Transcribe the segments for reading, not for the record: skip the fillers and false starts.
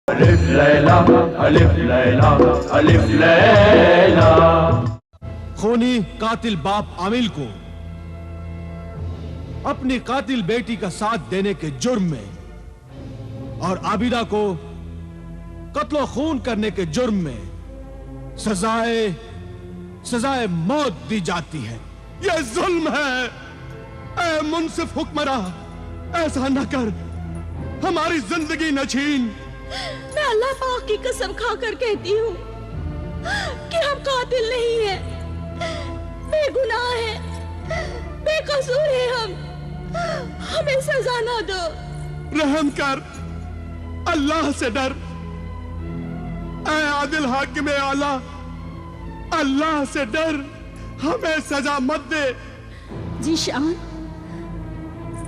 अलिफ लैला अलिफ लैला अलिफ लैला। खूनी कातिल बाप आमिल को अपनी कातिल बेटी का साथ देने के जुर्म में और आबिदा को कत्लो खून करने के जुर्म में सजाए मौत दी जाती है। यह जुल्म है। ऐ मुंसिफ हुक्मरा, ऐसा न कर, हमारी जिंदगी न छीन। मैं अल्लाह पाक की कसम खाकर कहती हूँ कि हम कातिल नहीं हैं, बेगुनाह हैं, बेकसूर हैं हम। हमें सजा ना दो। रहम कर, अल्लाह से डर। ऐ आदिल हाकिम आला, अल्लाह से डर, हमें सजा मत दे। जीशान,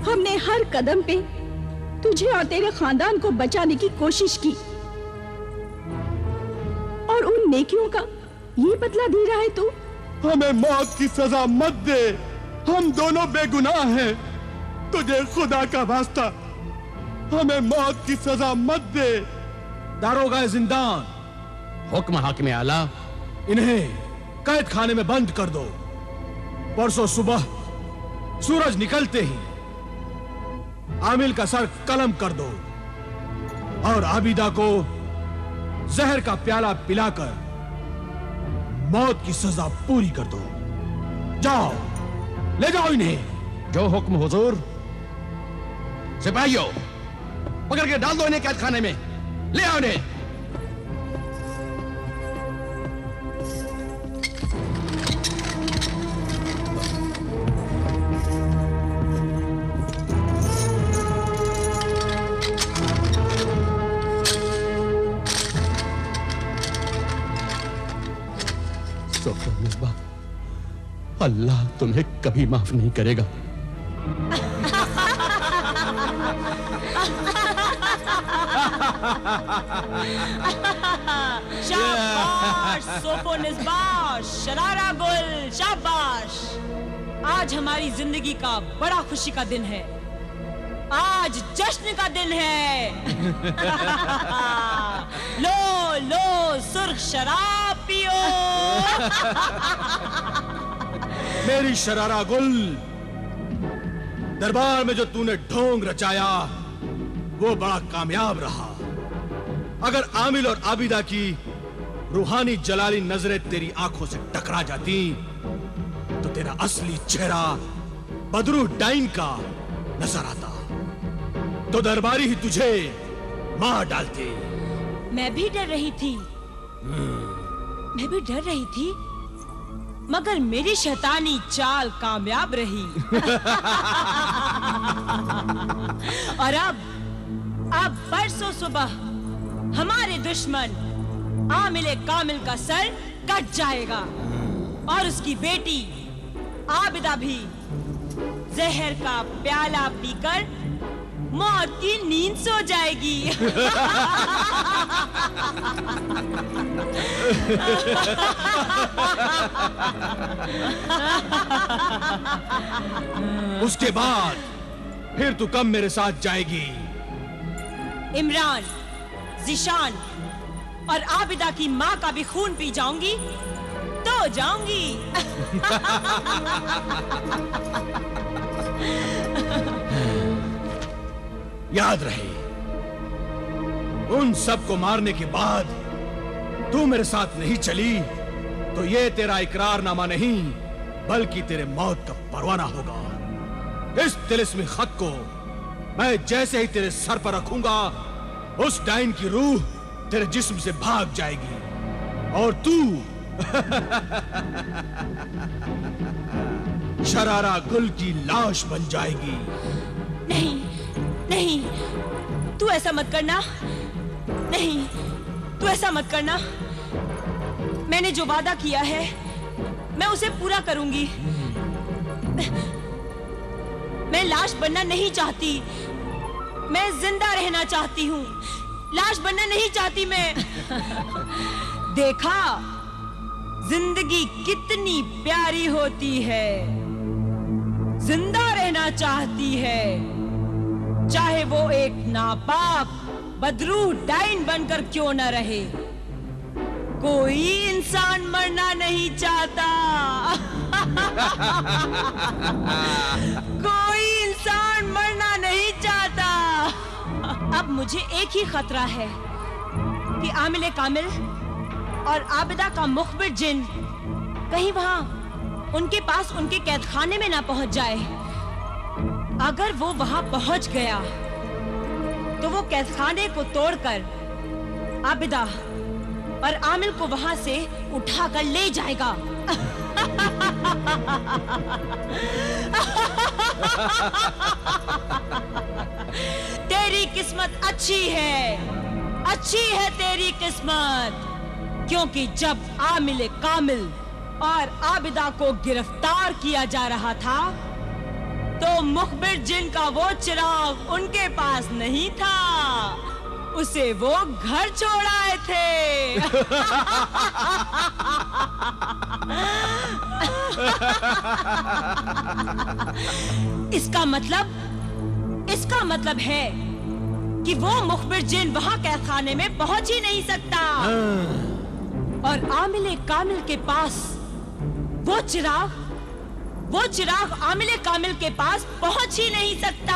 हमने हर कदम पे तुझे और तेरे खानदान को बचाने की कोशिश की और उन नेकियों का ये बदला दे रहा है तू। हमें मौत की सजा मत दे, हम दोनों बेगुनाह हैं। तुझे खुदा का वास्ता, हमें मौत की सजा मत दे। दारोगा जिंदान, हुक्म हाकिम आला, इन्हें कैद खाने में बंद कर दो। परसों सुबह सूरज निकलते ही आमिल का सर कलम कर दो और आबिदा को जहर का प्याला पिलाकर मौत की सजा पूरी कर दो। जाओ, ले जाओ इन्हें। जो हुक्म हुजूर। सिपाहियों, पकड़ के डाल दो इन्हें कैद खाने में, ले आओ इन्हें। अल्लाह तुम्हें कभी माफ नहीं करेगा। शाबाश सोफो निस्बाश, शरारा गुल, शाबाश। आज हमारी जिंदगी का बड़ा खुशी का दिन है। आज जश्न का दिन है। लो लो सुर्ख शराब पियो। मेरी शरारा गुल, दरबार में जो तूने ढोंग रचाया वो बड़ा कामयाब रहा। अगर आमिल और आबिदा की रूहानी जलाली नजरें तेरी आंखों से टकरा जाती तो तेरा असली चेहरा बदरू डाइन का नजर आता, तो दरबारी ही तुझे मार डालती। मैं भी डर रही थी, मैं भी डर रही थी, मगर मेरी शैतानी चाल कामयाब रही। और अब परसों सुबह हमारे दुश्मन आमिल कामिल का सर कट जाएगा और उसकी बेटी आबिदा भी जहर का प्याला पीकर मौत की नींद सो जाएगी। उसके बाद फिर तू कब मेरे साथ जाएगी? इमरान, जिशान और आबिदा की माँ का भी खून पी जाऊंगी तो जाऊंगी। याद रहे, उन सब को मारने के बाद तू मेरे साथ नहीं चली तो ये तेरा इकरारनामा नहीं बल्कि तेरे मौत का परवाना होगा। इस तिलिस्मी खत को मैं जैसे ही तेरे सर पर रखूंगा उस डाइन की रूह तेरे जिस्म से भाग जाएगी और तू शरारा गुल की लाश बन जाएगी। नहीं नहीं, तू ऐसा मत करना। नहीं, तू ऐसा मत करना। मैंने जो वादा किया है मैं उसे पूरा करूंगी। मैं लाश बनना नहीं चाहती, मैं जिंदा रहना चाहती हूँ। लाश बनना नहीं चाहती मैं। देखा जिंदगी कितनी प्यारी होती है। जिंदा रहना चाहती है, चाहे वो एक नापाक बदरूह डाइन बनकर क्यों न रहे, कोई इंसान मरना नहीं चाहता। कोई इंसान मरना नहीं चाहता। अब मुझे एक ही खतरा है कि आमिल कामिल और आबिदा का मुखबिर जिन कहीं वहां उनके पास उनके कैदखाने में ना पहुंच जाए। अगर वो वहां पहुंच गया तो वो कैदखाने को तोड़कर आबिदा और आमिल को वहां से उठाकर ले जाएगा। तेरी किस्मत अच्छी है तेरी किस्मत, क्योंकि जब आमिल कामिल और आबिदा को गिरफ्तार किया जा रहा था तो मुखबिर जिन का वो चिराग उनके पास नहीं था, उसे वो घर छोड़ आए थे। इसका मतलब है कि वो मुखबिर जिन वहां कैदखाने में पहुंच ही नहीं सकता और आमिल कामिल के पास वो चिराग आमिल कामिल के पास पहुंच ही नहीं सकता।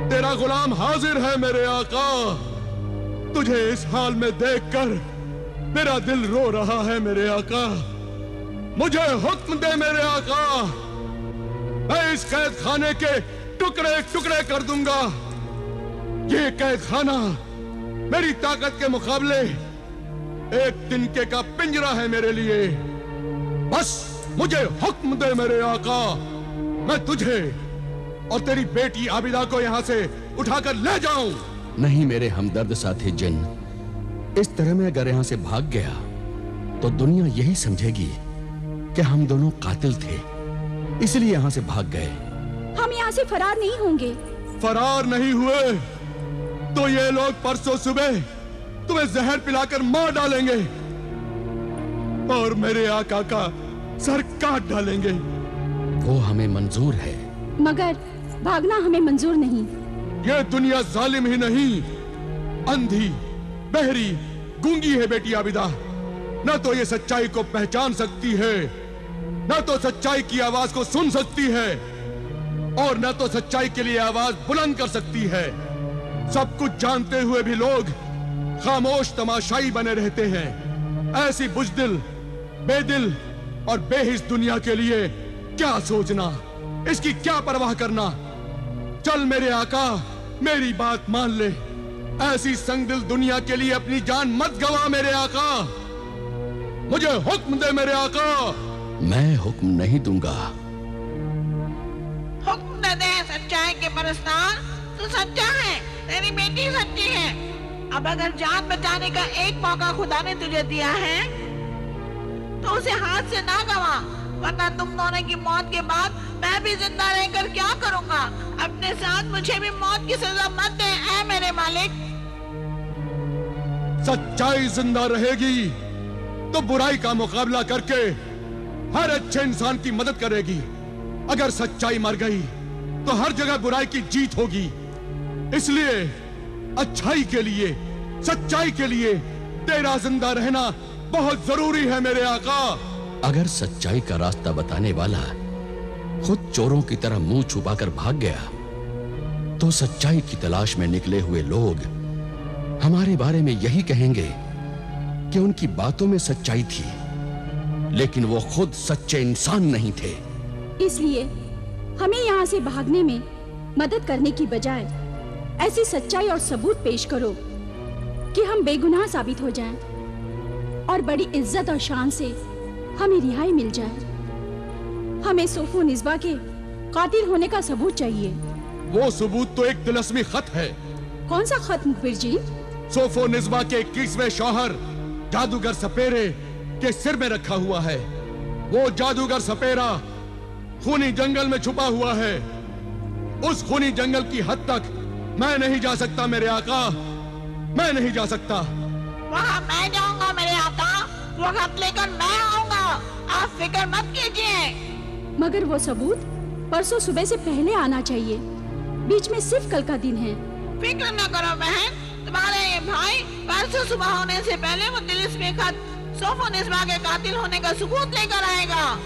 तेरा गुलाम हाजिर है मेरे आका। तुझे इस हाल में देखकर मेरा दिल रो रहा है मेरे आका। मुझे हुक्म दे मेरे आका, मैं इस कैद खाने के टुकड़े टुकड़े कर दूंगा। ये कैद खाना मेरी ताकत के मुकाबले एक तिनके का पिंजरा है मेरे लिए। बस मुझे हुक्म दे मेरे आका, मैं तुझे और तेरी बेटी आबिदा को यहाँ से उठाकर ले जाऊं। नहीं मेरे हमदर्द साथी जिन, इस तरह मैं अगर यहाँ से भाग गया तो दुनिया यही समझेगी कि हम दोनों कातिल थे, इसलिए यहाँ से भाग गए। हम यहाँ से फरार नहीं होंगे। फरार नहीं हुए तो ये लोग परसों सुबह तुम्हें जहर पिलाकर मार डालेंगे और मेरे आका का सर काट डालेंगे। वो हमें मंजूर है, मगर भागना हमें मंजूर नहीं। ये दुनिया जालिम ही नहीं, अंधी, बहरी, गूंगी है बेटी आबिदा। न तो ये सच्चाई को पहचान सकती है, न तो सच्चाई की आवाज को सुन सकती है, और न तो सच्चाई के लिए आवाज बुलंद कर सकती है। सब कुछ जानते हुए भी लोग खामोश तमाशाई बने रहते हैं। ऐसी बुजदिल, बेदिल और बेहिस दुनिया के लिए क्या सोचना, इसकी क्या परवाह करना। चल मेरे आका, मेरी बात मान ले। ऐसी संगदिल दुनिया के लिए अपनी जान मत गवा मेरे आका। मुझे हुक्म दे मेरे आका। मैं हुक्म नहीं दूंगा। हुक्म दे दे सच्चाई के परस्तार, तू सच्चा है, तेरी बेटी सच्ची है। अब अगर जान बचाने का एक मौका खुदा ने तुझे दिया है तो उसे हाथ से ना गवा, वरना तुम दोनों की मौत के बाद मैं भी जिंदा रहकर क्या करूंगा। अपने साथ मुझे भी मौत की सजा मत दे ऐ मेरे मालिक। सच्चाई जिंदा रहेगी तो बुराई का मुकाबला करके हर अच्छे इंसान की मदद करेगी। अगर सच्चाई मर गई तो हर जगह बुराई की जीत होगी। इसलिए अच्छाई के लिए, सच्चाई के लिए तेरा जिंदा रहना बहुत जरूरी है मेरे आका। अगर सच्चाई का रास्ता बताने वाला खुद चोरों की तरह मुंह छुपाकर भाग गया तो सच्चाई की तलाश में निकले हुए लोग हमारे बारे में यही कहेंगे कि उनकी बातों में सच्चाई थी, लेकिन वो खुद सच्चे इंसान नहीं थे। इसलिए हमें यहाँ से भागने में मदद करने की बजाय ऐसी सच्चाई और सबूत पेश करो कि हम बेगुनाह साबित हो जाएं और बड़ी इज्जत और शान से हमें रिहाई मिल जाए। हमें सोफो निस्बा के कातिल होने का सबूत चाहिए। वो सबूत तो एक तिलस्मी खत है। कौन सा खत मुखबिर जी? सोफो निस्बा के 21वें शौहर जादूगर सपेरे के सिर में रखा हुआ है। वो जादूगर सपेरा खूनी जंगल में छुपा हुआ है। उस खूनी जंगल की हद तक मैं नहीं जा सकता मेरे आका, मैं नहीं जा सकता। वहाँ मैं जाऊंगा मेरे आका, वो खत लेकर मैं आऊंगा, आप फिक्र मत कीजिए। मगर वो सबूत परसों सुबह से पहले आना चाहिए। बीच में सिर्फ कल का दिन है। फिक्र न करो बहन, तुम्हारे ये भाई परसों सुबह होने से पहले वो तिलिस्मी खत सोफोनिस्मा के कातिल होने का सबूत लेकर आएगा।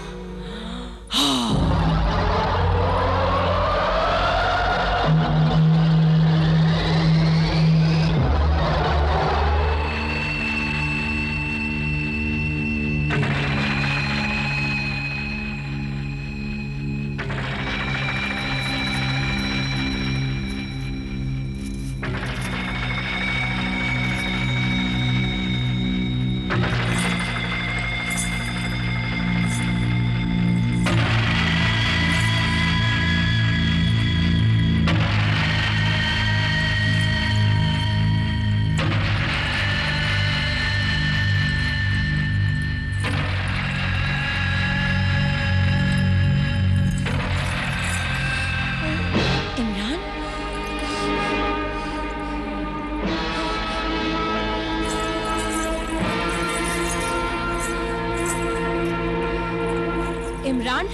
इमरान,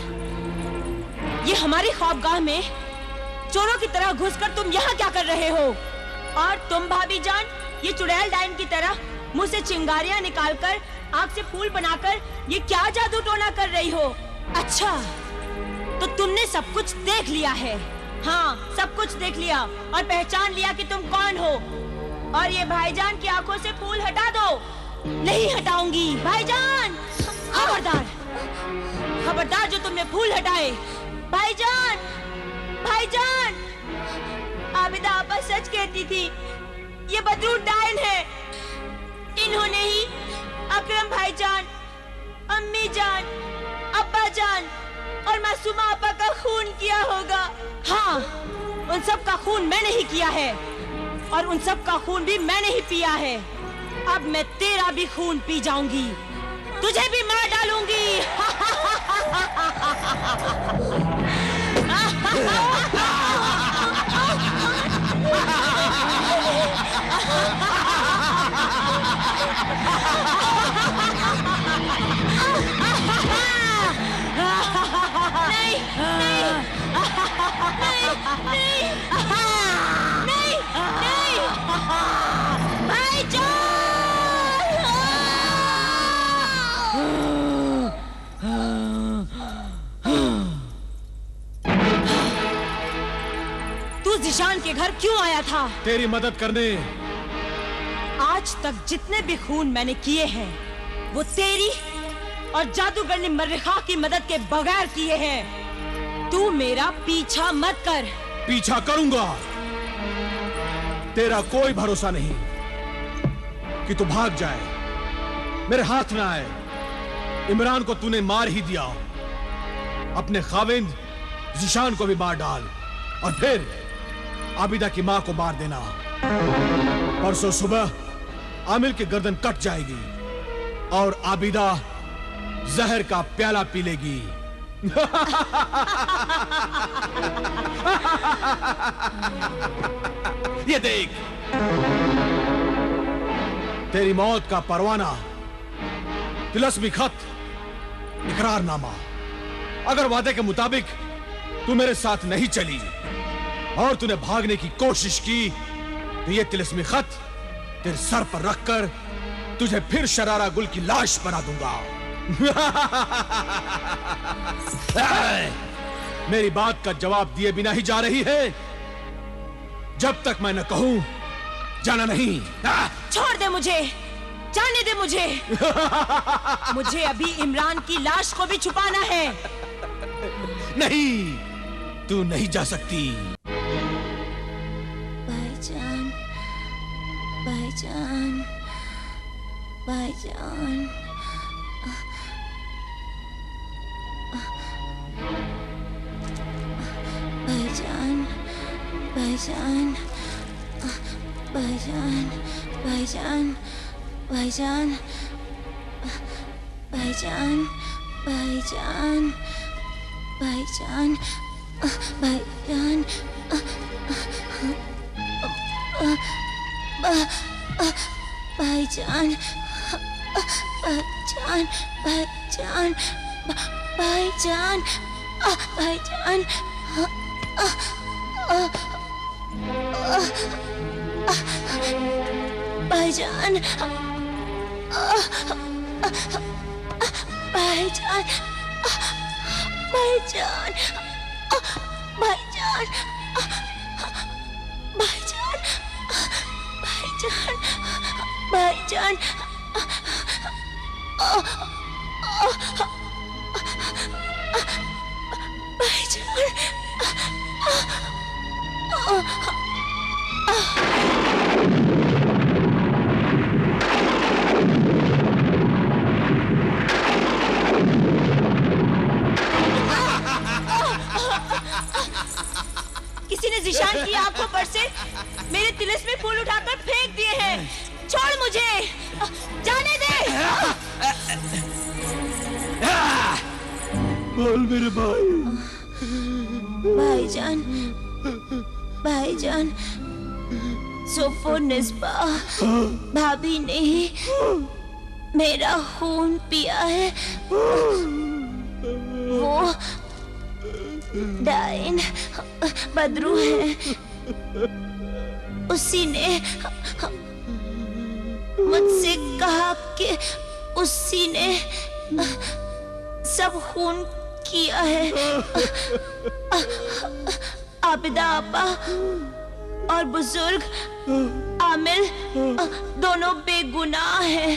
ये हमारी ख्वाबगाह में चोरों की तरह घुसकर तुम यहाँ क्या कर रहे हो? और तुम भाभी जान, ये चुड़ैल डाइन की तरह मुंह से चिंगारियां निकालकर आँख से फूल बनाकर ये क्या जादू टोना कर रही हो? अच्छा, तो तुमने सब कुछ देख लिया है। हाँ, सब कुछ देख लिया और पहचान लिया कि तुम कौन हो। और ये भाईजान की आंखों से फूल हटा दो। नहीं हटाऊंगी भाईजान, खबरदार, खबरदार जो तुमने फूल हटाए। भाईजान, भाईजान, आबिदा आपा सच कहती थी, ये बदरू डाइन है। इन्होंने ही अकरम भाईजान, अम्मी जान, अब्बा जान और मासूमा आपा का खून किया होगा। हाँ, उन सब का खून मैंने ही किया है और उन सब का खून भी मैंने ही पिया है। अब मैं तेरा भी खून पी जाऊंगी, तुझे भी मार डालूंगी। नहीं, नहीं, नहीं, नहीं, नहीं, भाईजान! तू ज़िशान के घर क्यों आया था? तेरी मदद करने। आज तक जितने भी खून मैंने किए हैं वो तेरी और जादूगरनी मर्रिखा की मदद के बगैर किए हैं। तू मेरा पीछा मत कर। पीछा करूंगा। तेरा कोई भरोसा नहीं कि तू भाग जाए, मेरे हाथ ना आए। इमरान को तूने मार ही दिया, अपने खाविंद ज़िशान को भी मार डाल और फिर आबिदा की मां को मार देना। परसों सुबह आमिर की गर्दन कट जाएगी और आबिदा जहर का प्याला पी लेगी। ये देख, तेरी मौत का परवाना, तिलस्मी खत, इकरारनामा। अगर वादे के मुताबिक तू मेरे साथ नहीं चली और तूने भागने की कोशिश की तो ये तिलस्मी खत तेरे सर पर रखकर तुझे फिर शरारा गुल की लाश बना दूंगा। मेरी बात का जवाब दिए बिना ही जा रही है। जब तक मैं न कहूं जाना नहीं। छोड़ दे मुझे, जाने दे मुझे। मुझे अभी इमरान की लाश को भी छुपाना है। नहीं, तू नहीं जा सकती। भाईजान, भाईजान, भाईजान, भाईजान, भाईजान, भाईजान, भाईजान, भाईजान, भाईजान, भाईजान, भाईजान, भाईजान, भाईजान, भाईजान, भाईजान, भाईजान, भाईजान, भाईजान, भाईजान, भाईजान, भाईजान, भाईजान, भाईजान, भाईजान, किसी ने जिशान की आंखों पर से मेरे तिलिस्मी फूल उठाकर फेंक दिए हैं। छोड़ मुझे, जाने दे। बोल मेरे भाई। भाईजान, भाईजान, सोफो निस्बा भाभी ने ही मेरा खून पिया है। वो डाइन बदरू है, उसी ने मुझसे कहा कि उसी ने सब खून किया है। आबिदा आपा और बुजुर्ग आमिल दोनों बेगुनाह हैं।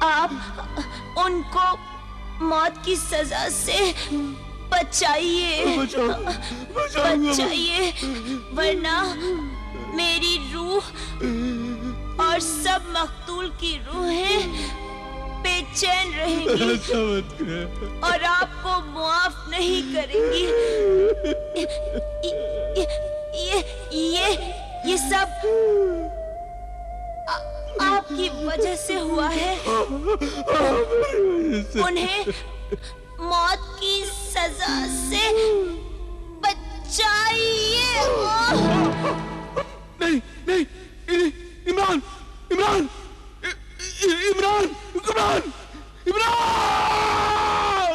आप उनको मौत की सजा से बचाइए, बचाइए, वरना मेरी रूह और सब मकतूल की रूहें बेचैन रहेंगी और आपको मुआफ नहीं करेंगी। ये सब आपकी वजह से हुआ है। उन्हें मौत की सजा से बचाइए। नहीं नहीं, इमरान, इमरान, इमरान, इमरान, इमरान!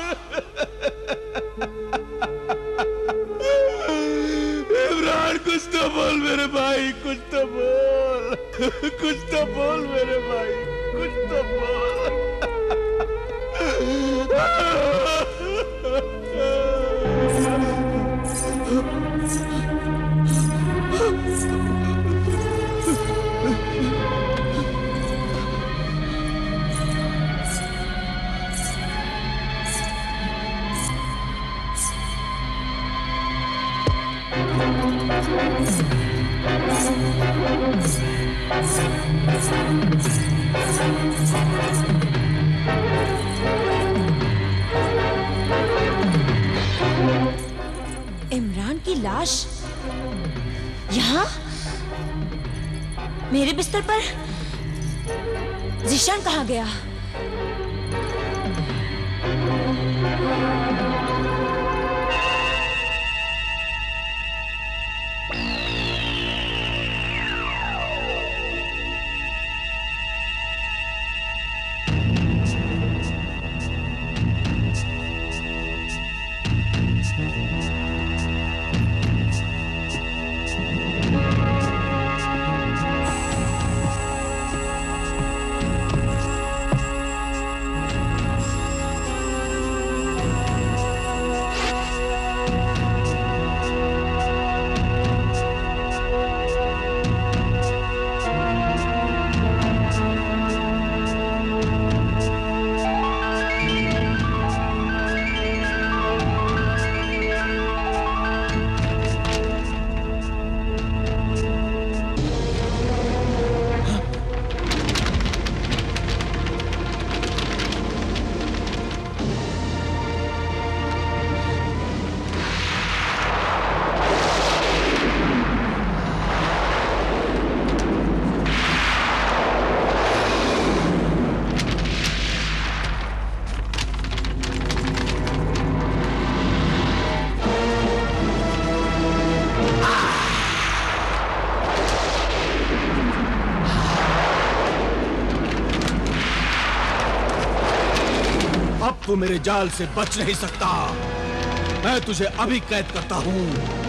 इमरान, कुछ तो बोल मेरे भाई, कुछ तो बोल, कुछ तो बोल मेरे भाई, कुछ तो बोल। इमरान की लाश यहाँ मेरे बिस्तर पर। जिशान कहाँ गया? तू मेरे जाल से बच नहीं सकता। मैं तुझे अभी कैद करता हूं।